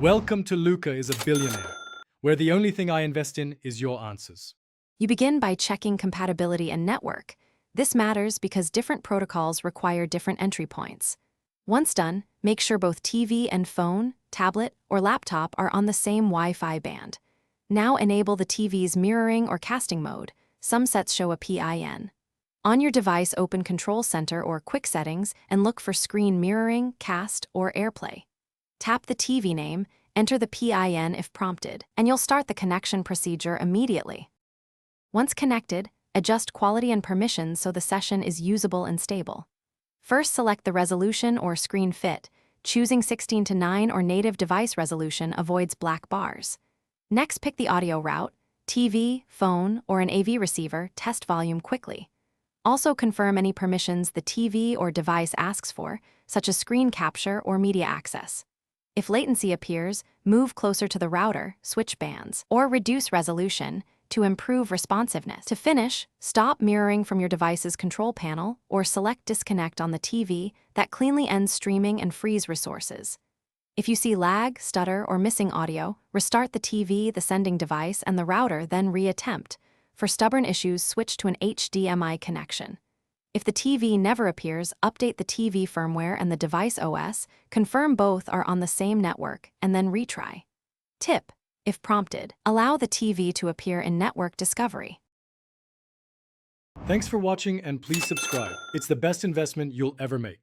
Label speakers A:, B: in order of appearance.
A: Welcome to Luca is a Billionaire, where the only thing I invest in is your answers.
B: You begin by checking compatibility and network. This matters because different protocols require different entry points. Once done, make sure both TV and phone, tablet, or laptop are on the same Wi-Fi band. Now enable the TV's mirroring or casting mode. Some sets show a PIN. On your device, open Control Center or Quick Settings and look for screen mirroring, cast, or AirPlay. Tap the TV name, enter the PIN if prompted, and you'll start the connection procedure immediately. Once connected, adjust quality and permissions so the session is usable and stable. First, select the resolution or screen fit. Choosing 16:9 or native device resolution avoids black bars. Next, pick the audio route, TV, phone, or an AV receiver. Test volume quickly. Also confirm any permissions the TV or device asks for, such as screen capture or media access. If latency appears, move closer to the router, switch bands, or reduce resolution to improve responsiveness. To finish, stop mirroring from your device's control panel or select disconnect on the TV. That cleanly ends streaming and frees resources. If you see lag, stutter, or missing audio, restart the TV, the sending device, and the router, then reattempt. For stubborn issues, switch to an HDMI connection. If the TV never appears, update the TV firmware and the device OS, confirm both are on the same network, and then retry. Tip: if prompted, allow the TV to appear in Network Discovery.
A: Thanks for watching and please subscribe. It's the best investment you'll ever make.